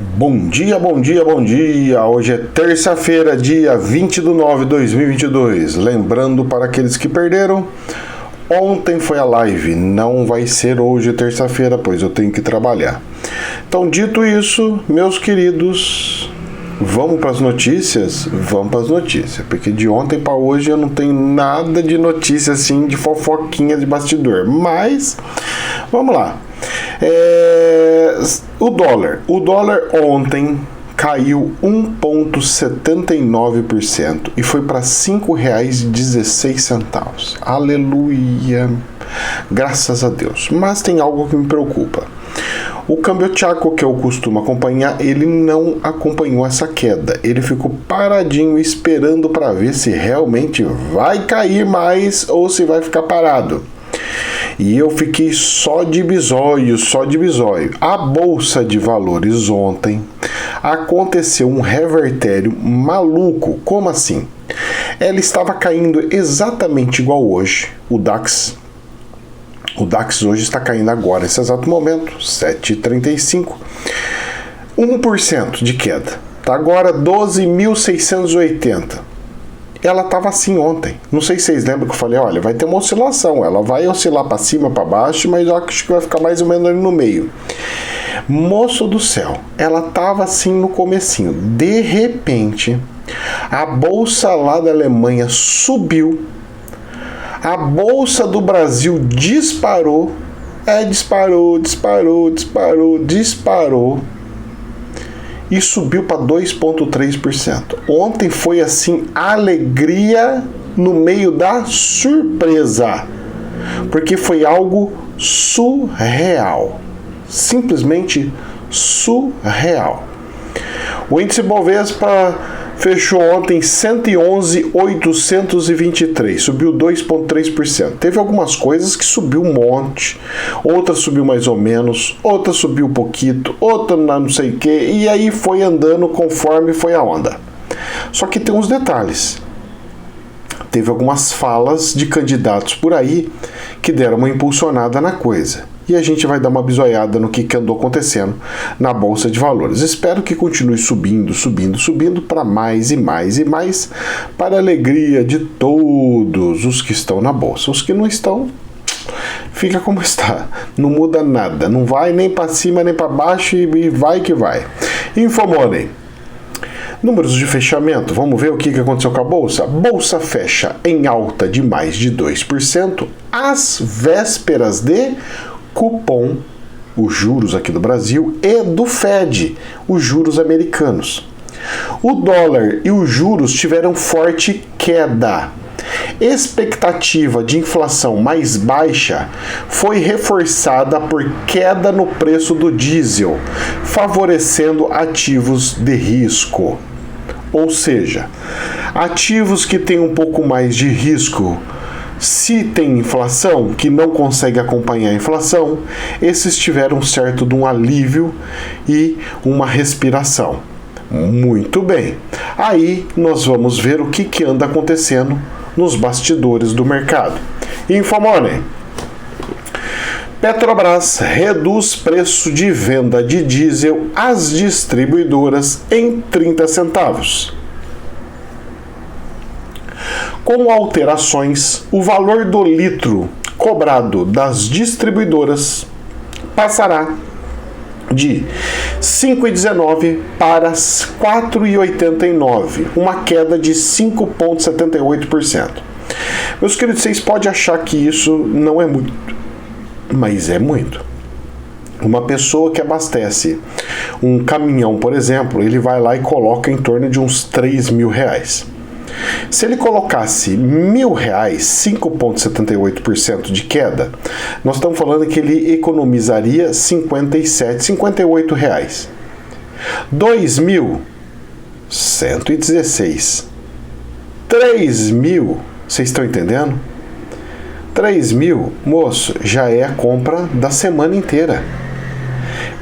Bom dia, bom dia, bom dia! Hoje é terça-feira, dia 20/9/2022. Lembrando para aqueles que perderam, ontem foi a live, não vai ser hoje terça-feira, pois eu tenho que trabalhar. Então, dito isso, meus queridos, vamos para as notícias? Vamos para as notícias, porque de ontem para hoje eu não tenho nada de notícia assim, de fofoquinha de bastidor, mas vamos lá. O dólar ontem caiu 1,79% e foi para R$ 5,16. Aleluia! Graças a Deus. Mas tem algo que me preocupa. O câmbio Chaco, que eu costumo acompanhar, ele não acompanhou essa queda. Ele ficou paradinho esperando para ver se realmente vai cair mais ou se vai ficar parado. E eu fiquei só de bisóio. A Bolsa de Valores ontem aconteceu um revertério maluco. Como assim? Ela estava caindo exatamente igual hoje, o DAX. O DAX hoje está caindo agora, nesse exato momento, 7,35. 1% de queda. Está agora 12.680. Ela estava assim ontem. Não sei se vocês lembram que eu falei, olha, vai ter uma oscilação. Ela vai oscilar para cima, para baixo, mas eu acho que vai ficar mais ou menos ali no meio. Moço do céu, ela estava assim no comecinho. De repente, a bolsa lá da Alemanha subiu. A bolsa do Brasil disparou. Disparou. E subiu para 2,3%. Ontem foi assim, alegria no meio da surpresa, porque foi algo surreal, simplesmente surreal. O índice Bovespa fechou ontem 111.823, subiu 2,3%. Teve algumas coisas que subiu um monte, outras subiu mais ou menos, outras subiu um pouquinho, outra não sei o que, e aí foi andando conforme foi a onda. Só que tem uns detalhes. Teve algumas falas de candidatos por aí que deram uma impulsionada na coisa. E a gente vai dar uma bisoiada no que andou acontecendo na Bolsa de Valores. Espero que continue subindo para mais e mais, para a alegria de todos os que estão na Bolsa. Os que não estão, fica como está. Não muda nada. Não vai nem para cima nem para baixo e vai que vai. Infomoney. Números de fechamento, vamos ver o que aconteceu com a Bolsa. A Bolsa fecha em alta de mais de 2%, às vésperas de cupom, os juros aqui do Brasil, e do Fed, os juros americanos. O dólar e os juros tiveram forte queda. Expectativa de inflação mais baixa foi reforçada por queda no preço do diesel, favorecendo ativos de risco. Ou seja, ativos que têm um pouco mais de risco. Se tem inflação, que não consegue acompanhar a inflação, esses tiveram certo de um alívio e uma respiração. Muito bem. Aí nós vamos ver o que anda acontecendo nos bastidores do mercado. Infomoney. Petrobras reduz preço de venda de diesel às distribuidoras em 30 centavos. Com alterações, o valor do litro cobrado das distribuidoras passará de R$ 5,19 para R$ 4,89, uma queda de 5,78%. Meus queridos, vocês podem achar que isso não é muito, mas é muito. Uma pessoa que abastece um caminhão, por exemplo, ele vai lá e coloca em torno de uns R$3.000. Se ele colocasse R$1.000, 5,78% de queda, nós estamos falando que ele economizaria R$ 58. R$2.000, 116. R$3.000, vocês estão entendendo? R$3.000, moço, já é a compra da semana inteira.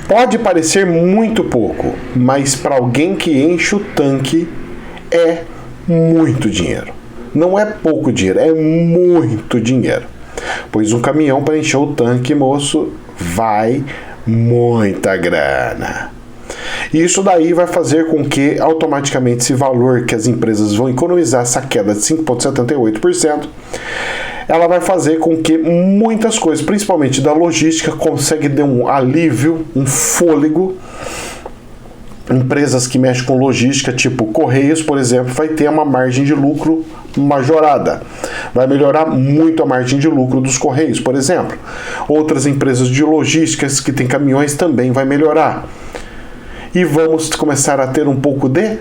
Pode parecer muito pouco, mas para alguém que enche o tanque é muito dinheiro. Não é pouco dinheiro, é muito dinheiro. Pois um caminhão para encher o tanque, moço, vai muita grana. E isso daí vai fazer com que automaticamente esse valor que as empresas vão economizar, essa queda de 5,78%, ela vai fazer com que muitas coisas, principalmente da logística, consiga dar um alívio, um fôlego. Empresas que mexem com logística, tipo Correios, por exemplo, vai ter uma margem de lucro majorada. Vai melhorar muito a margem de lucro dos Correios, por exemplo. Outras empresas de logísticas que têm caminhões também vai melhorar. E vamos começar a ter um pouco de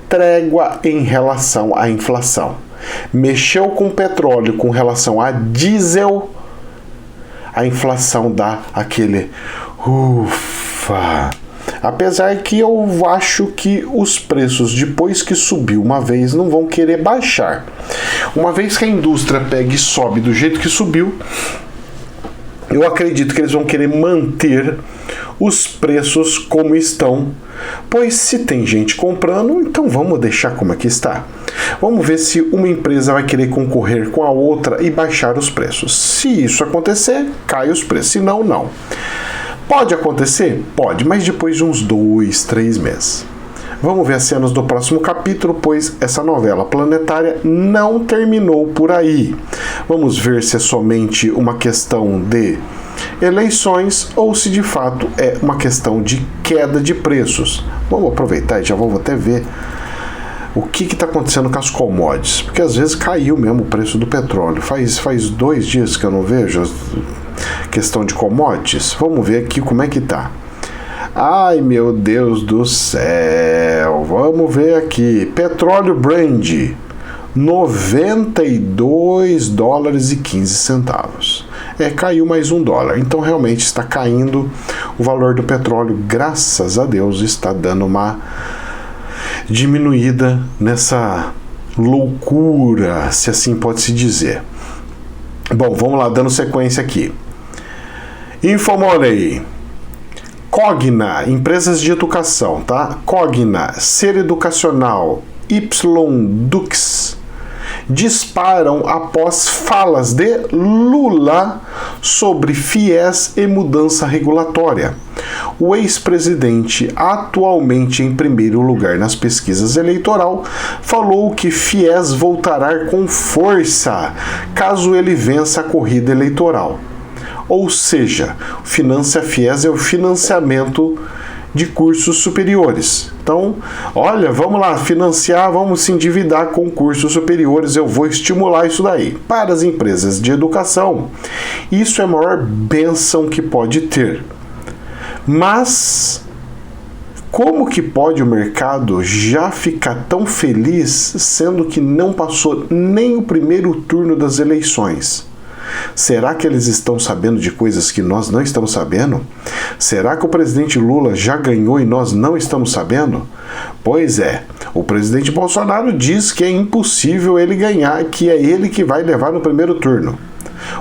trégua em relação à inflação. Mexeu com petróleo com relação a diesel, a inflação dá aquele ufa. Apesar que eu acho que os preços, depois que subiu uma vez, não vão querer baixar. Uma vez que a indústria pega e sobe do jeito que subiu, eu acredito que eles vão querer manter os preços como estão, pois se tem gente comprando, então vamos deixar como aqui está. Vamos ver se uma empresa vai querer concorrer com a outra e baixar os preços. Se isso acontecer, cai os preços, se não, não. Pode acontecer? Pode, mas depois de uns 2, 3 meses. Vamos ver as cenas do próximo capítulo, pois essa novela planetária não terminou por aí. Vamos ver se é somente uma questão de eleições ou se de fato é uma questão de queda de preços. Vamos aproveitar e já vamos até ver o que está acontecendo com as commodities, porque às vezes caiu mesmo o preço do petróleo. Faz 2 dias que eu não vejo questão de commodities. Vamos ver aqui como é que tá. Ai, meu Deus do céu. Vamos ver aqui. Petróleo Brent, $92,15. Caiu mais $1. Então realmente está caindo o valor do petróleo. Graças a Deus está dando uma diminuída nessa loucura, se assim pode se dizer. Bom, vamos lá, dando sequência aqui. Infomoney, Cogna, empresas de educação, tá? Cogna, Ser Educacional, YDux, disparam após falas de Lula sobre FIES e mudança regulatória. O ex-presidente, atualmente em primeiro lugar nas pesquisas eleitoral, falou que FIES voltará com força caso ele vença a corrida eleitoral. Ou seja, Financia FIES é o financiamento de cursos superiores. Então, olha, vamos lá, financiar, vamos se endividar com cursos superiores, eu vou estimular isso daí. Para as empresas de educação, isso é a maior bênção que pode ter. Mas, como que pode o mercado já ficar tão feliz, sendo que não passou nem o primeiro turno das eleições? Será que eles estão sabendo de coisas que nós não estamos sabendo? Será que o presidente Lula já ganhou e nós não estamos sabendo? Pois é, o presidente Bolsonaro diz que é impossível ele ganhar, que é ele que vai levar no primeiro turno.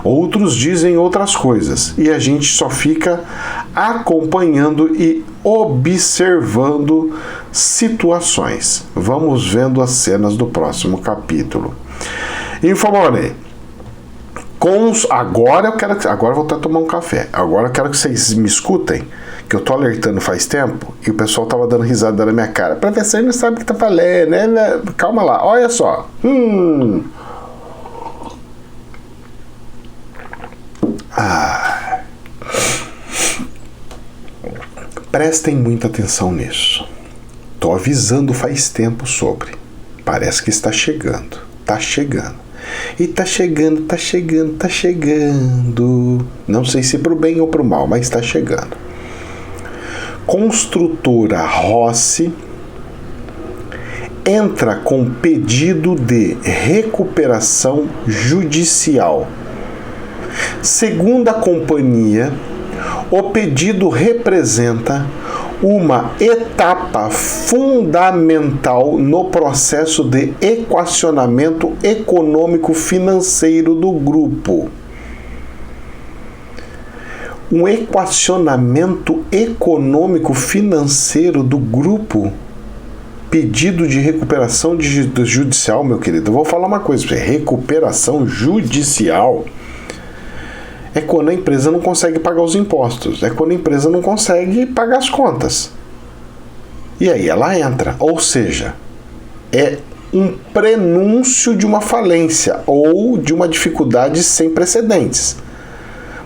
Outros dizem outras coisas e a gente só fica acompanhando e observando situações. Vamos vendo as cenas do próximo capítulo. Infomoney. Agora eu vou até tomar um café. Agora eu quero que vocês me escutem, que eu tô alertando faz tempo e o pessoal tava dando risada na minha cara. Professor não sabe o que tá falando, né? Calma lá, olha só. Prestem muita atenção nisso. Tô avisando faz tempo sobre. Parece que está chegando. Tá chegando. E tá chegando. Não sei se pro bem ou pro mal, mas tá chegando. Construtora Rossi entra com pedido de recuperação judicial. Segundo a companhia, o pedido representa uma etapa fundamental no processo de equacionamento econômico-financeiro do grupo. Um equacionamento econômico-financeiro do grupo? Pedido de recuperação judicial, meu querido. Eu vou falar uma coisa para você. Recuperação judicial é quando a empresa não consegue pagar os impostos, é quando a empresa não consegue pagar as contas. E aí ela entra, ou seja, é um prenúncio de uma falência ou de uma dificuldade sem precedentes.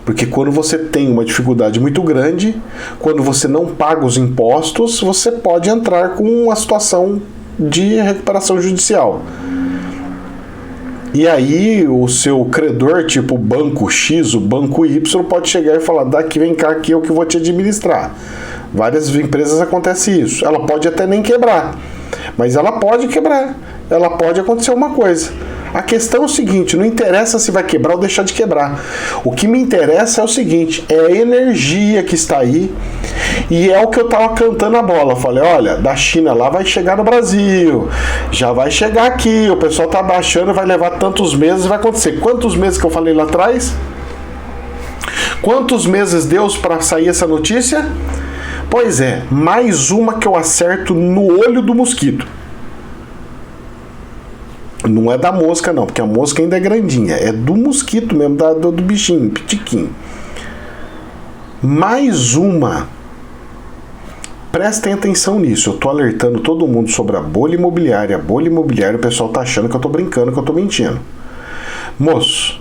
Porque quando você tem uma dificuldade muito grande, quando você não paga os impostos, você pode entrar com uma situação de recuperação judicial. E aí o seu credor, tipo o banco X, o banco Y, pode chegar e falar: daqui, vem cá, que eu que vou te administrar. Várias empresas acontece isso. Ela pode até nem quebrar, mas ela pode quebrar. Ela pode acontecer uma coisa. A questão é o seguinte: não interessa se vai quebrar ou deixar de quebrar. O que me interessa é o seguinte: é a energia que está aí. E é o que eu estava cantando a bola. Eu falei: olha, da China lá vai chegar no Brasil, já vai chegar aqui, o pessoal está baixando, vai levar tantos meses, vai acontecer. Quantos meses que eu falei lá atrás? Quantos meses deu para sair essa notícia? Pois é, mais uma que eu acerto no olho do mosquito. Não é da mosca não, porque a mosca ainda é grandinha. É do mosquito mesmo, do bichinho, pitiquinho. Mais uma. Prestem atenção nisso. Eu tô alertando todo mundo sobre a bolha imobiliária. A bolha imobiliária, o pessoal tá achando que eu tô brincando, que eu tô mentindo. Moço,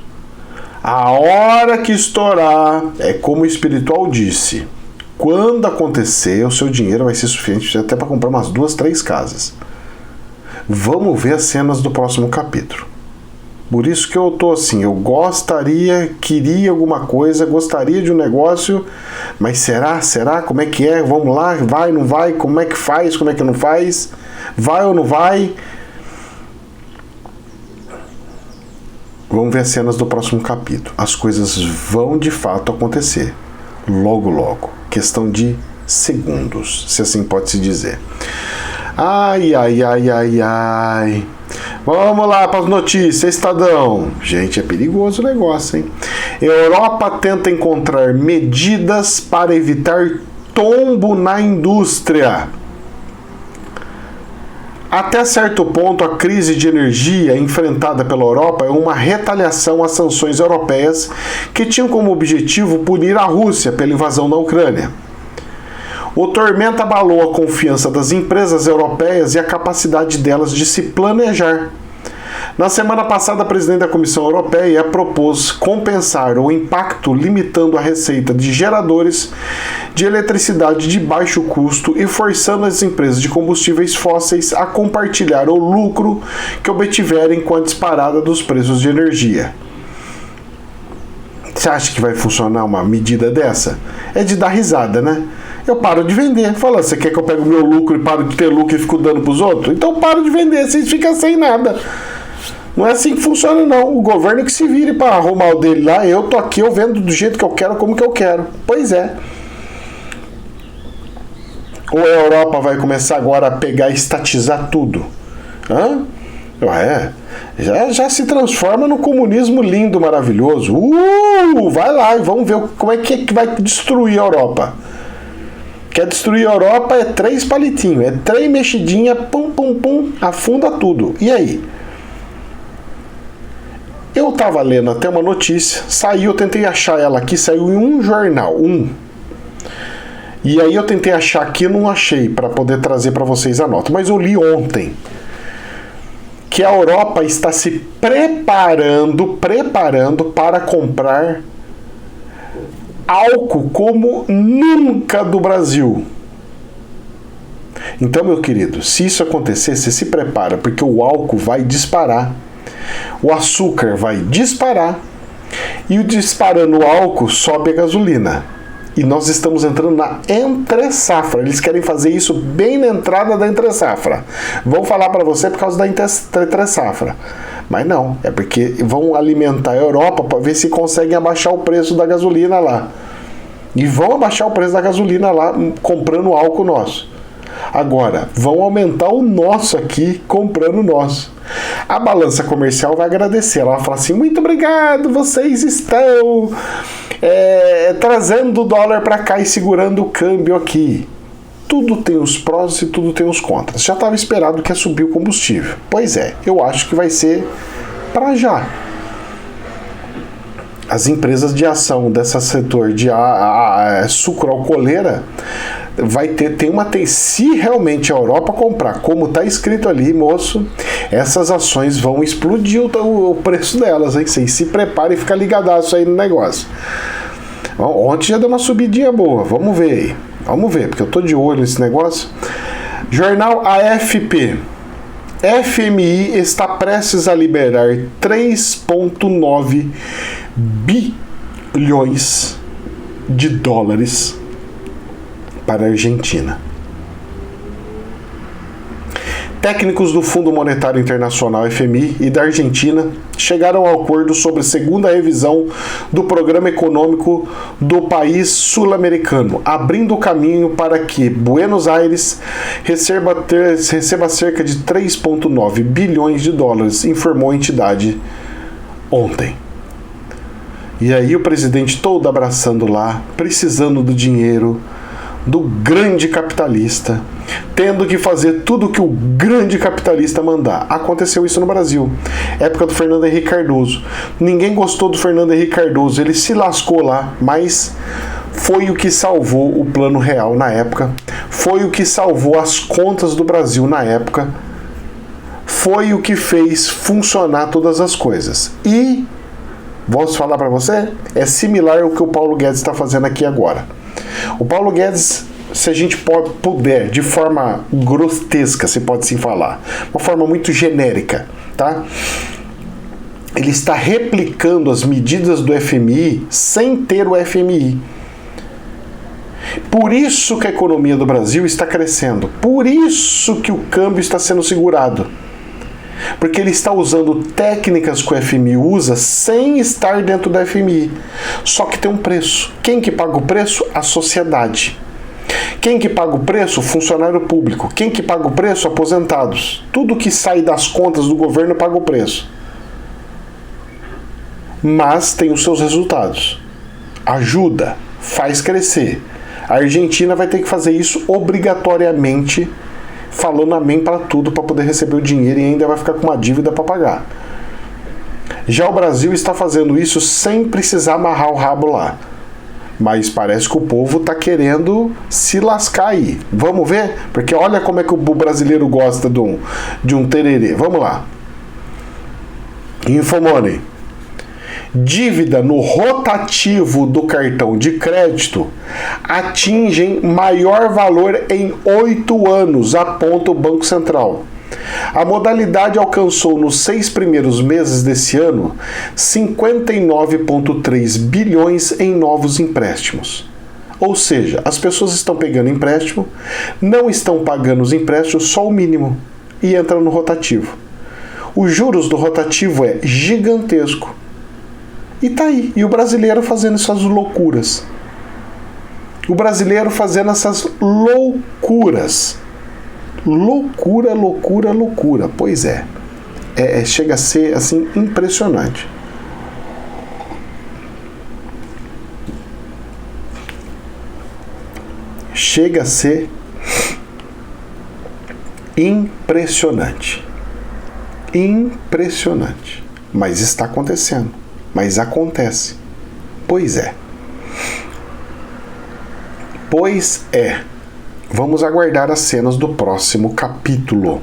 a hora que estourar, é como o espiritual disse: quando acontecer, o seu dinheiro vai ser suficiente até para comprar umas 2, 3 casas. Vamos ver as cenas do próximo capítulo. Por isso que eu tô assim, eu queria alguma coisa, gostaria de um negócio, mas será? Como é que é? Vamos lá, vai, não vai? Como é que faz? Como é que não faz? Vai ou não vai? Vamos ver as cenas do próximo capítulo. As coisas vão de fato acontecer. Logo, logo. Questão de segundos, se assim pode se dizer. Ai. Vamos lá para as notícias, Estadão. Gente, é perigoso o negócio, hein? Europa tenta encontrar medidas para evitar tombo na indústria. Até certo ponto, a crise de energia enfrentada pela Europa é uma retaliação às sanções europeias que tinham como objetivo punir a Rússia pela invasão da Ucrânia. O tormento abalou a confiança das empresas europeias e a capacidade delas de se planejar. Na semana passada, a presidente da Comissão Europeia propôs compensar o impacto limitando a receita de geradores de eletricidade de baixo custo e forçando as empresas de combustíveis fósseis a compartilhar o lucro que obtiverem com a disparada dos preços de energia. Você acha que vai funcionar uma medida dessa? É de dar risada, né? Eu paro de vender. Fala, você quer que eu pegue o meu lucro e paro de ter lucro e fico dando pros outros? Então eu paro de vender, vocês ficam sem nada. Não é assim que funciona, não. O governo que se vire para arrumar o dele lá. Eu tô aqui, eu vendo do jeito que eu quero, como que eu quero. Pois é. Ou a Europa vai começar agora a pegar e estatizar tudo? Hã? Já se transforma no comunismo lindo, maravilhoso. Vai lá e vamos ver como é que vai destruir a Europa. Quer destruir a Europa é 3 palitinhos, é 3 mexidinhas, pum, afunda tudo. E aí? Eu tava lendo até uma notícia, eu tentei achar ela aqui, saiu em um jornal, E aí eu tentei achar aqui, não achei, para poder trazer para vocês a nota. Mas eu li ontem que a Europa está se preparando para comprar álcool como nunca do Brasil. Então, meu querido, se isso acontecer, você se prepara, porque o álcool vai disparar, o açúcar vai disparar, e disparando o álcool sobe a gasolina. E nós estamos entrando na entre-safra. Eles querem fazer isso bem na entrada da entre-safra. Vou falar para você por causa da entre-safra. Mas não, é porque vão alimentar a Europa para ver se conseguem abaixar o preço da gasolina lá. E vão abaixar o preço da gasolina lá comprando álcool nosso. Agora, vão aumentar o nosso aqui comprando o nosso. A balança comercial vai agradecer. Ela vai falar assim: muito obrigado, vocês estão trazendo o dólar para cá e segurando o câmbio aqui. Tudo tem os prós e tudo tem os contras. Já estava esperado que ia subir o combustível. Pois é, eu acho que vai ser para já. As empresas de ação desse setor de sucroalcooleira se realmente a Europa comprar, como está escrito ali, moço, essas ações vão explodir o preço delas, hein? Vocês se preparem e fica ligadaço aí no negócio. Ontem já deu uma subidinha boa, vamos ver aí. Vamos ver, porque eu tô de olho nesse negócio. Jornal AFP. FMI está prestes a liberar 3,9 bilhões de dólares para a Argentina. Técnicos do Fundo Monetário Internacional, FMI, e da Argentina chegaram ao acordo sobre a segunda revisão do programa econômico do país sul-americano, abrindo o caminho para que Buenos Aires receba cerca de 3,9 bilhões de dólares, informou a entidade ontem. E aí o presidente todo abraçando lá, precisando do dinheiro do grande capitalista, tendo que fazer tudo que o grande capitalista mandar. Aconteceu isso no Brasil, época do Fernando Henrique Cardoso. Ninguém gostou do Fernando Henrique Cardoso, ele se lascou lá, mas foi o que salvou o Plano Real na época, foi o que salvou as contas do Brasil na época, foi o que fez funcionar todas as coisas. E, vou falar para você, é similar ao que o Paulo Guedes está fazendo aqui agora. O Paulo Guedes, se a gente puder, de forma grotesca, se pode assim falar, uma forma muito genérica, tá? Ele está replicando as medidas do FMI sem ter o FMI. Por isso que a economia do Brasil está crescendo, por isso que o câmbio está sendo segurado. Porque ele está usando técnicas que o FMI usa sem estar dentro da FMI. Só que tem um preço. Quem que paga o preço? A sociedade. Quem que paga o preço? O funcionário público. Quem que paga o preço? Aposentados. Tudo que sai das contas do governo paga o preço. Mas tem os seus resultados. Ajuda, faz crescer. A Argentina vai ter que fazer isso obrigatoriamente, falando amém para tudo para poder receber o dinheiro e ainda vai ficar com uma dívida para pagar. Já o Brasil está fazendo isso sem precisar amarrar o rabo lá. Mas parece que o povo está querendo se lascar aí. Vamos ver? Porque olha como é que o brasileiro gosta de um tererê. Vamos lá. Infomoney. Dívida no rotativo do cartão de crédito atingem maior valor em 8 anos, aponta o Banco Central. A modalidade alcançou nos 6 primeiros meses desse ano 59,3 bilhões em novos empréstimos. Ou seja, as pessoas estão pegando empréstimo, não estão pagando os empréstimos, só o mínimo, e entram no rotativo. Os juros do rotativo é gigantesco. E tá aí. E o brasileiro fazendo essas loucuras. O brasileiro fazendo essas loucuras. Loucura, loucura, loucura. Pois é. Chega a ser, assim, impressionante. Chega a ser impressionante. Impressionante. Mas está acontecendo. Mas acontece. Pois é. Pois é. Vamos aguardar as cenas do próximo capítulo.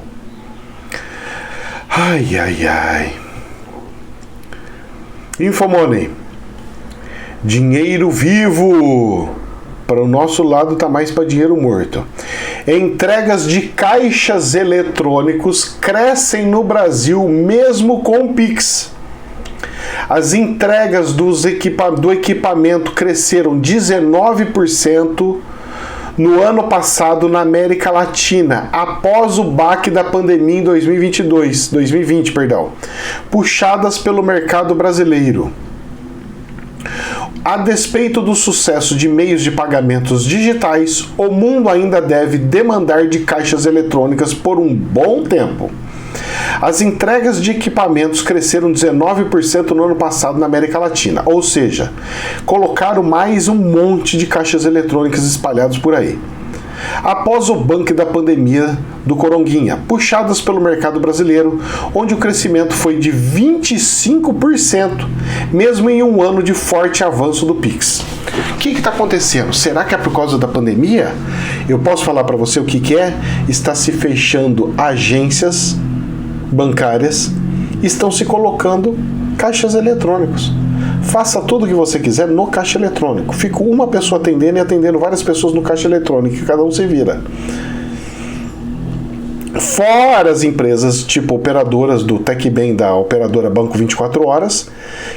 Ai, ai, ai. Infomoney. Dinheiro vivo. Para o nosso lado tá mais para dinheiro morto. Entregas de caixas eletrônicos crescem no Brasil mesmo com o Pix. As entregas do equipamento cresceram 19% no ano passado na América Latina, após o baque da pandemia em 2020, puxadas pelo mercado brasileiro. A despeito do sucesso de meios de pagamentos digitais, o mundo ainda deve demandar de caixas eletrônicas por um bom tempo. As entregas de equipamentos cresceram 19% no ano passado na América Latina, ou seja, colocaram mais um monte de caixas eletrônicas espalhados por aí. após o banco da pandemia do Coronguinha, puxadas pelo mercado brasileiro, onde o crescimento foi de 25%, mesmo em um ano de forte avanço do Pix. O que está acontecendo? Será que é por causa da pandemia? Eu posso falar para você o que é? Está se fechando agências bancárias, estão se colocando caixas eletrônicos. Faça tudo o que você quiser no caixa eletrônico. Fica uma pessoa atendendo e atendendo várias pessoas no caixa eletrônico, e cada um se vira. Fora as empresas tipo operadoras do TecBem, da operadora Banco 24 Horas,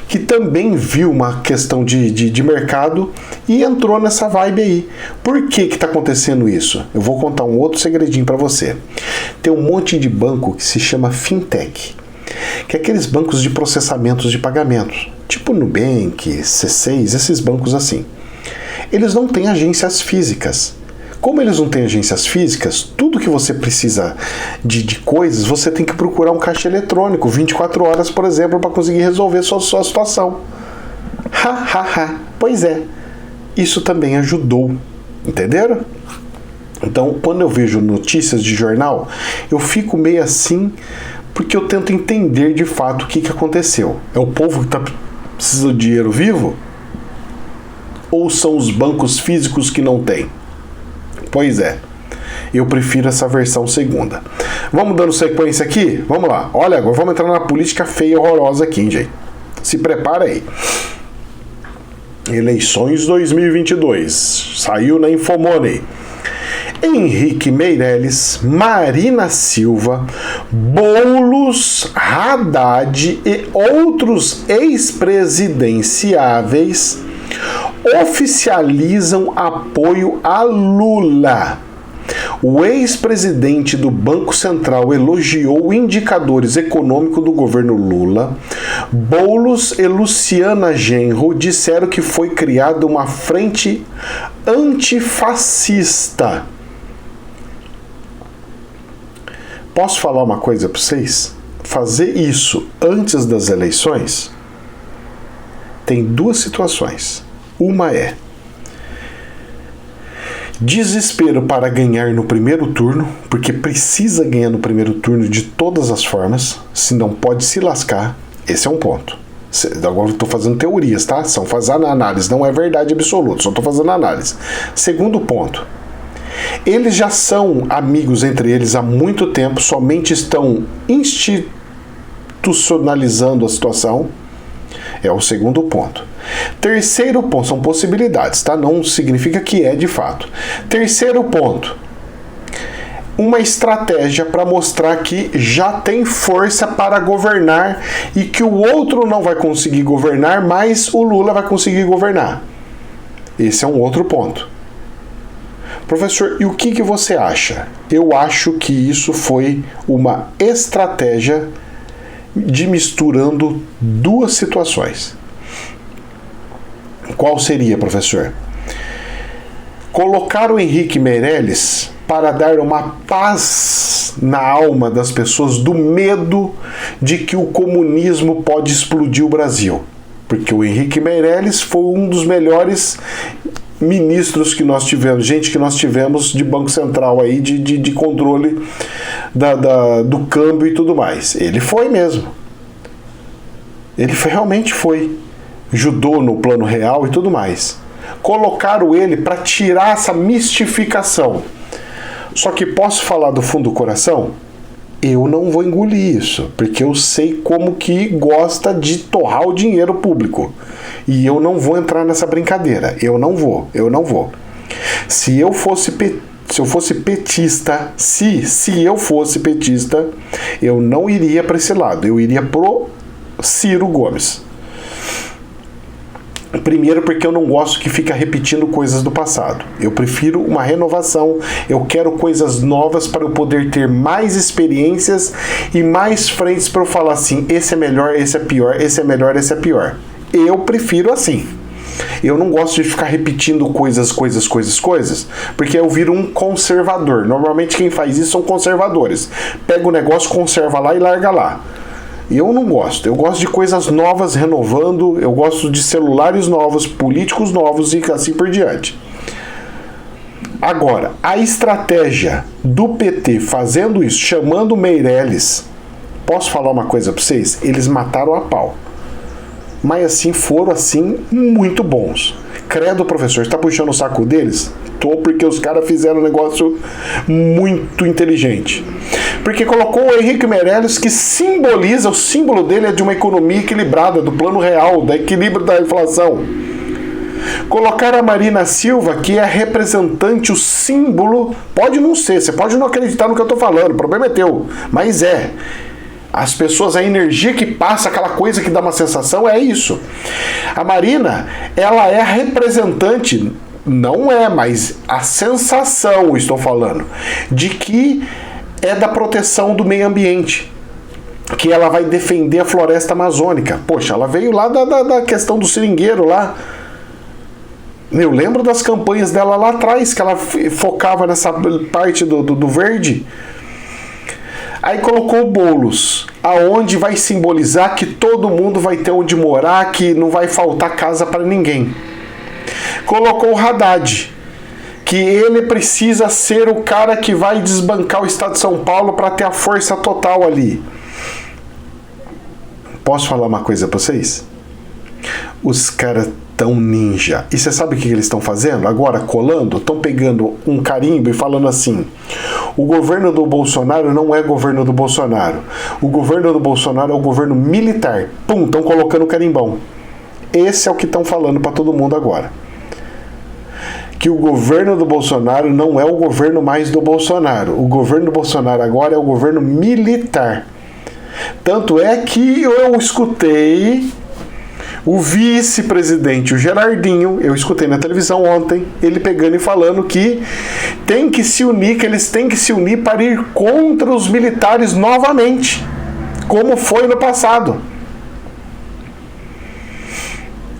que também viu uma questão de mercado e entrou nessa vibe aí. Por que está acontecendo isso? Eu vou contar um outro segredinho para você. Tem um monte de banco que se chama Fintech, que é aqueles bancos de processamentos de pagamentos, tipo Nubank, C6, esses bancos assim. Eles não têm agências físicas. Como eles não têm agências físicas, tudo que você precisa de coisas, você tem que procurar um caixa eletrônico, 24 horas, por exemplo, para conseguir resolver sua situação. Pois é, isso também ajudou, entenderam? Então, quando eu vejo notícias de jornal, eu fico meio assim, porque eu tento entender de fato o que aconteceu. É o povo que está precisando de dinheiro vivo? Ou são os bancos físicos que não têm? Pois é, eu prefiro essa versão segunda. Vamos dando sequência aqui? Vamos lá. Olha, agora vamos entrar na política feia e horrorosa aqui, hein, gente? Se prepara aí. Eleições 2022. Saiu na Infomoney. Henrique Meirelles, Marina Silva, Boulos, Haddad e outros ex-presidenciáveis oficializam apoio a Lula. O ex-presidente do Banco Central elogiou indicadores econômicos do governo Lula. Boulos e Luciana Genro disseram que foi criada uma frente antifascista. Posso falar uma coisa para vocês? Fazer isso antes das eleições tem duas situações. Uma é desespero para ganhar no primeiro turno, porque precisa ganhar no primeiro turno de todas as formas, senão pode se lascar. Esse é um ponto. Agora eu estou fazendo teorias, tá? São fazendo análise, não é verdade absoluta, só estou fazendo análise. Segundo ponto, eles já são amigos entre eles há muito tempo, somente estão institucionalizando a situação. É o segundo ponto. Terceiro ponto, são possibilidades, tá? Não significa que é de fato. Terceiro ponto, uma estratégia para mostrar que já tem força para governar e que o outro não vai conseguir governar, mas o Lula vai conseguir governar. Esse é um outro ponto. Professor, e o que você acha? Eu acho que isso foi uma estratégia de misturando duas situações. Qual seria, professor? Colocar o Henrique Meirelles para dar uma paz na alma das pessoas do medo de que o comunismo pode explodir o Brasil. Porque o Henrique Meirelles foi um dos melhores ministros que nós tivemos, gente que nós tivemos de Banco Central aí, de controle do câmbio e tudo mais. Ele foi mesmo. Ele realmente foi. Ajudou no plano real e tudo mais. Colocaram ele para tirar essa mistificação. Só que posso falar do fundo do coração? Eu não vou engolir isso, porque eu sei como que gosta de torrar o dinheiro público. E eu não vou entrar nessa brincadeira. Eu não vou. Se eu fosse petista, se eu fosse petista, eu não iria para esse lado. Eu iria pro Ciro Gomes. Primeiro porque eu não gosto que fica repetindo coisas do passado. Eu prefiro uma renovação, eu quero coisas novas para eu poder ter mais experiências e mais frentes para eu falar assim, esse é melhor, esse é pior, esse é melhor, esse é pior. Eu prefiro assim. Eu não gosto de ficar repetindo coisas, porque eu viro um conservador. Normalmente quem faz isso são conservadores. Pega o negócio, conserva lá e larga lá. Eu não gosto. Eu gosto de coisas novas, renovando. Eu gosto de celulares novos, políticos novos e assim por diante. Agora, a estratégia do PT fazendo isso, chamando o Meirelles, posso falar uma coisa para vocês? Eles mataram a pau. Mas assim, foram assim, muito bons. Credo, professor, está puxando o saco deles? Tô, porque os caras fizeram um negócio muito inteligente. Porque colocou o Henrique Meirelles, que simboliza, o símbolo dele é de uma economia equilibrada, do plano real, do equilíbrio da inflação. Colocar a Marina Silva, que é a representante, o símbolo, pode não ser, você pode não acreditar no que eu estou falando, o problema é teu, mas é. As pessoas, a energia que passa, aquela coisa que dá uma sensação, é isso. A Marina, ela é a representante, não é, mas a sensação, estou falando, de que é da proteção do meio ambiente, que ela vai defender a floresta amazônica. Poxa, ela veio lá da questão do seringueiro lá. Eu lembro das campanhas dela lá atrás, que ela focava nessa parte do verde. Aí colocou o Boulos, aonde vai simbolizar que todo mundo vai ter onde morar, que não vai faltar casa para ninguém. Colocou o Haddad, que ele precisa ser o cara que vai desbancar o estado de São Paulo para ter a força total ali. Posso falar uma coisa para vocês? Os caras tão ninja. E você sabe o que eles estão fazendo? Agora, colando, estão pegando um carimbo e falando assim: o governo do Bolsonaro não é governo do Bolsonaro. O governo do Bolsonaro é o governo militar. Pum, estão colocando o carimbão. Esse é o que estão falando para todo mundo agora. Que o governo do Bolsonaro não é o governo mais do Bolsonaro. O governo do Bolsonaro agora é o governo militar. Tanto é que eu escutei o vice-presidente, o Gerardinho, eu escutei na televisão ontem, ele pegando e falando que tem que se unir, que eles têm que se unir para ir contra os militares novamente, como foi no passado.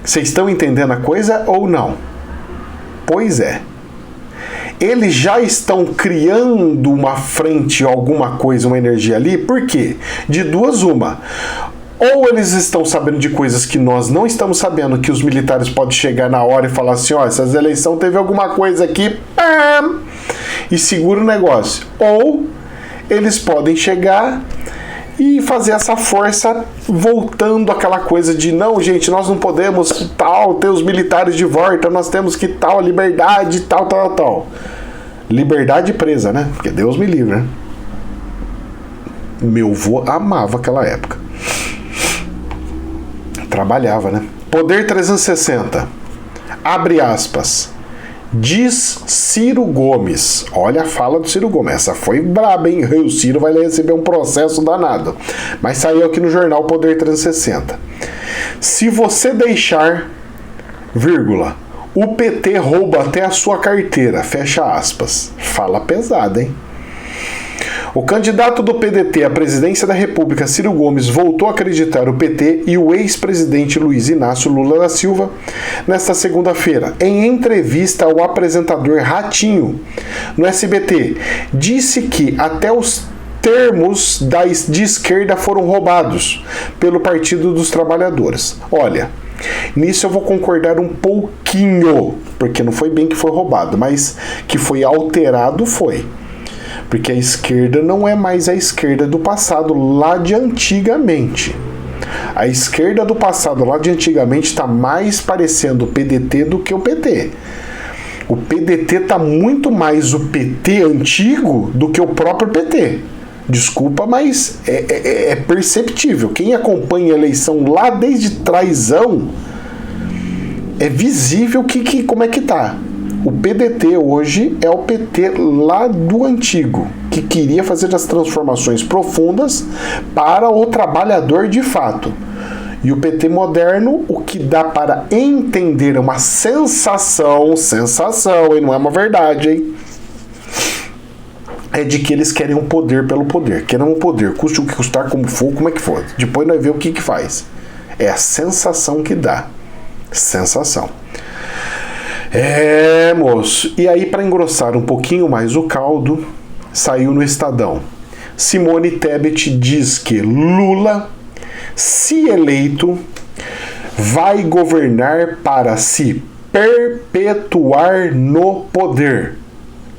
Vocês estão entendendo a coisa ou não? Pois é. Eles já estão criando uma frente, alguma coisa, uma energia ali, por quê? De duas uma. Ou eles estão sabendo de coisas que nós não estamos sabendo, que os militares podem chegar na hora e falar assim, ó, essas eleições teve alguma coisa aqui, pam, e segura o negócio. Ou eles podem chegar e fazer essa força voltando àquela coisa de, não, gente, nós não podemos tal, ter os militares de volta, nós temos que tal, liberdade, tal. Liberdade presa, né? Porque Deus me livre, né? Meu vô amava aquela época. Trabalhava, né? Poder 360. Abre aspas. Diz Ciro Gomes. Olha a fala do Ciro Gomes. Essa foi braba, hein? O Ciro vai receber um processo danado. Mas saiu aqui no jornal Poder 360. Se você deixar, vírgula, o PT rouba até a sua carteira. Fecha aspas. Fala pesada, hein? O candidato do PDT à presidência da República, Ciro Gomes, voltou a acreditar o PT e o ex-presidente Luiz Inácio Lula da Silva nesta segunda-feira. Em entrevista ao apresentador Ratinho, no SBT, disse que até os termos de esquerda foram roubados pelo Partido dos Trabalhadores. Olha, nisso eu vou concordar um pouquinho, porque não foi bem que foi roubado, mas que foi alterado foi. Porque a esquerda não é mais a esquerda do passado lá de antigamente. A esquerda do passado lá de antigamente está mais parecendo o PDT do que o PT. O PDT está muito mais o PT antigo do que o próprio PT. Desculpa, mas é perceptível. Quem acompanha a eleição lá desde trásão, é visível como é que tá. O PDT hoje é o PT lá do antigo, que queria fazer as transformações profundas para o trabalhador de fato. E o PT moderno, o que dá para entender é uma sensação, e não é uma verdade, hein? É de que eles querem um poder pelo poder. Querem um poder, custe o que custar, como for, como é que for. Depois nós vemos o que faz. É a sensação que dá. Sensação. Moço. E aí, para engrossar um pouquinho mais o caldo, saiu no Estadão. Simone Tebet diz que Lula, se eleito, vai governar para se perpetuar no poder.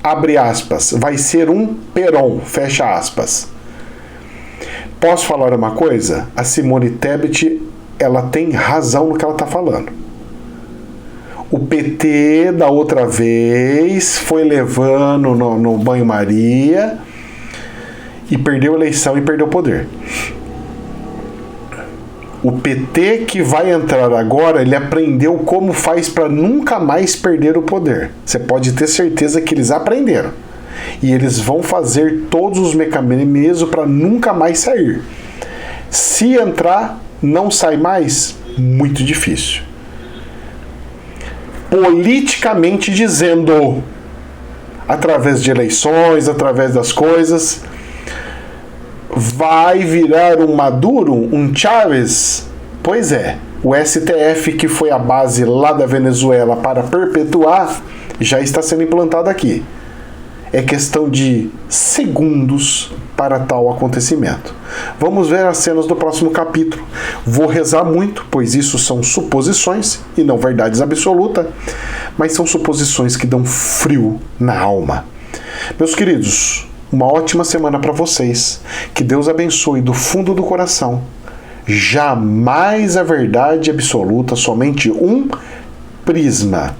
abre aspas, vai ser um Perón, fecha aspas. Posso falar uma coisa? A Simone Tebet, ela tem razão no que ela está falando. O PT, da outra vez, foi levando no banho-maria e perdeu a eleição e perdeu o poder. O PT que vai entrar agora, ele aprendeu como faz para nunca mais perder o poder. Você pode ter certeza que eles aprenderam. E eles vão fazer todos os mecanismos para nunca mais sair. Se entrar, não sai mais? Muito difícil. Politicamente dizendo, através de eleições, através das coisas, vai virar um Maduro, um Chávez? Pois é, o STF, que foi a base lá da Venezuela para perpetuar, já está sendo implantado aqui. É questão de segundos para tal acontecimento. Vamos ver as cenas do próximo capítulo. Vou rezar muito, pois isso são suposições e não verdades absolutas, mas são suposições que dão frio na alma. Meus queridos, uma ótima semana para vocês. Que Deus abençoe do fundo do coração. Jamais a verdade absoluta, somente um prisma.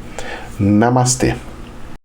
Namastê.